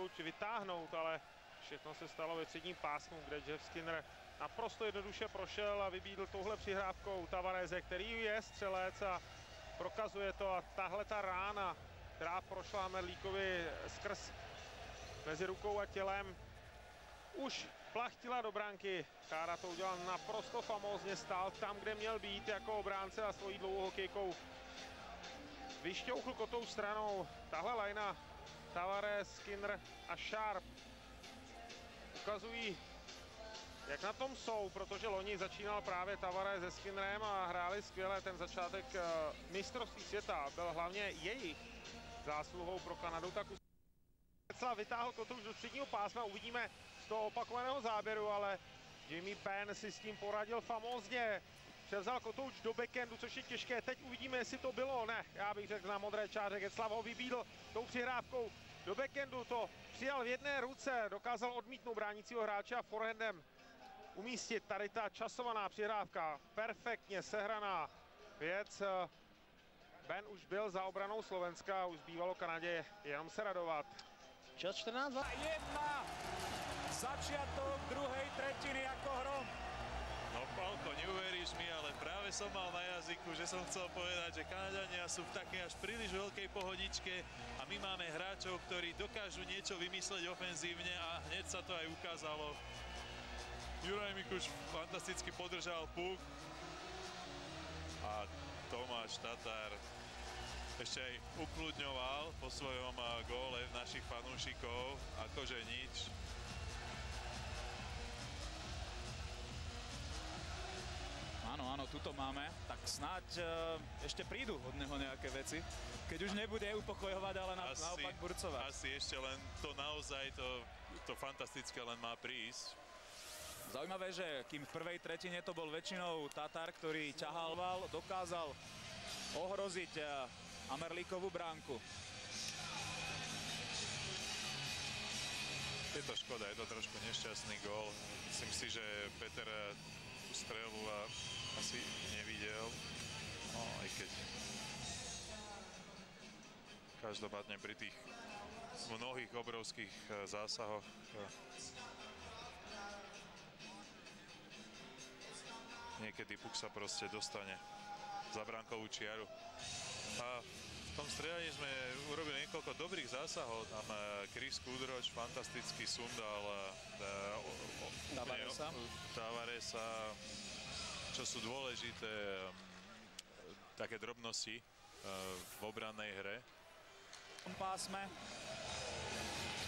Kotouč vytáhnout, ale všechno se stalo ve středním pásmu, kde Jeff Skinner naprosto jednoduše prošel a vybídl touhle přihrávkou Tavarese, který je střelec a prokazuje to. A tahle ta rána, která prošla Merlíkovi skrz mezi rukou a tělem, už plachtila do branky. Chára to udělal naprosto famózně, stál tam, kde měl být jako obránce a svojí dlouhou hokejkou vyšťouchl kotou stranou. Tahle lajna Tavares, Skinner a Sharp ukazují, jak na tom jsou, protože loni začínal právě Tavares se Skinnerem a hráli skvěle. Ten začátek mistrovství světa byl hlavně jejich zásluhou pro Kanadu. Tak Getzlaff vytáhl Kotouč do středního pásma, uvidíme z toho opakovaného záběru, ale Jamie Benn si s tím poradil famózně. Převzal Kotouč do backendu, což je těžké. Teď uvidíme, jestli to bylo. Ne, já bych řekl na modré čáře. Getzlaff ho vybídl tou přihrávkou do backendu. To přijal v jedné ruce, dokázal odmítnout bránícího hráče a forehandem umístit. Tady ta časovaná přihrávka, perfektně sehraná věc. Ben už byl za obranou Slovenska a už zbývalo Kanadě jenom se radovat. Čas 14-2. Začiatok druhej tretiny ako hrom. No Palko, neuveríš mi, ale práve som mal na jazyku, že som chcel povedať, že Kanadania sú v takej až príliš veľkej pohodičke a my máme hráčov, ktorí dokážu niečo vymysleť ofenzívne a hneď sa to aj ukázalo. Juraj Mikuš fantasticky podržal puk a Tomáš Tatar ešte aj ukľudňoval po svojom góle v našich fanúšikov, akože nič. Áno, áno, tuto máme, tak snáď ešte prídu od neho nejaké veci, keď už nebude upokojovať, ale naopak burcovať. Asi ešte len to naozaj, to fantastické len má prísť. Zaujímavé, že kým v prvej tretine to bol väčšinou Tatar, ktorý ťahal, dokázal ohroziť Merlíkovú bránku. Je to škoda, je to trošku nešťastný gól. Myslím si, že Peter tú strelu asi nevidel. No, aj keď každopádne pri tých mnohých obrovských zásahoch niekedy puk sa proste dostane za bránkovú čiaru. A v tom striedaní sme urobili niekoľko dobrých zásahov. Tam Chris Kudroč fantasticky sundal Tavaresa, čo sú dôležité také drobnosti v obrannej hre. V pásme,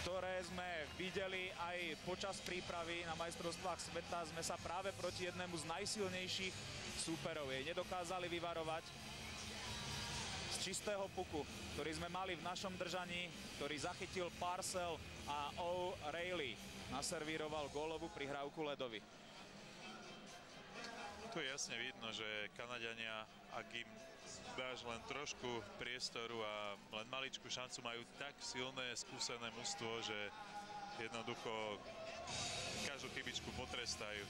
ktoré sme videli aj počas prípravy na majstrovstvách sveta, sme sa práve proti jednému z najsilnejších súperov jej nedokázali vyvarovať. Z čistého puku, ktorý sme mali v našom držaní, ktorý zachytil Parcel a O'Reilly, naservíroval gólovú prihrávku Ledovi. Tu je jasne vidno, že Kanadiania, ak im dáš len trošku priestoru a len maličku šancu, majú tak silné, skúsené mužstvo, že jednoducho každú chybičku potrestajú.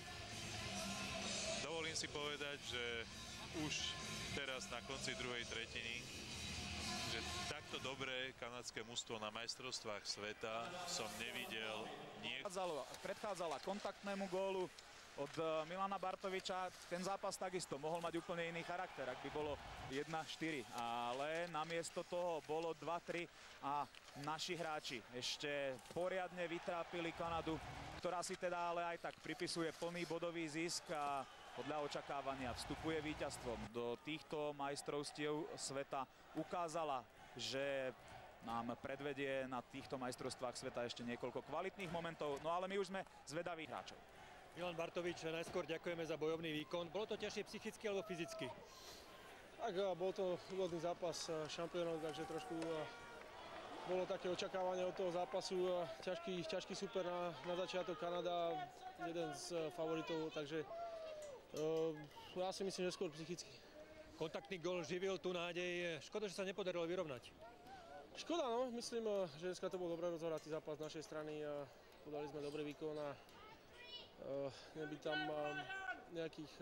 Dovolím si povedať, že už teraz na konci druhej tretiny, že takto dobré kanadské mužstvo na majstrovstvách sveta som nevidel. Predchádzala kontaktnému gólu od Milana Bartoviča. Ten zápas takisto mohol mať úplne iný charakter, ak by bolo 1-4, ale namiesto toho bolo 2-3 a naši hráči ešte poriadne vytrápili Kanadu, ktorá si teda ale aj tak pripisuje plný bodový zisk a podľa očakávania vstupuje víťazstvom do týchto majstrovstiev sveta. Ukázala, že nám predvedie na týchto majstrovstvách sveta ešte niekoľko kvalitných momentov, no ale my už sme zvedaví hráčov. Milan Bartovič, najskôr ďakujeme za bojovný výkon. Bolo to ťažšie psychicky alebo fyzicky? Tak, bol to úvodný zápas šampiónov, takže trošku bolo také očakávanie od toho zápasu. Ťažký super na začiatok, Kanada, jeden z favoritov, takže ja si myslím, že skôr psychicky. Kontaktný gól živil tú nádej. Škoda, že sa nepodarilo vyrovnať. Škoda, no. Myslím, že dneska to bol dobre rozhratý zápas z našej strany. Podali sme dobrý výkon a neby tam nejakých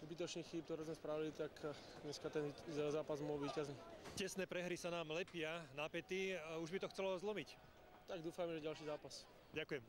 zbytočných chýb, ktoré sme spravili, tak dneska ten zápas mohol byť víťazný. Tesné prehry sa nám lepia na päty. Už by to chcelo zlomiť. tak dúfajme, že ďalší zápas. Ďakujem.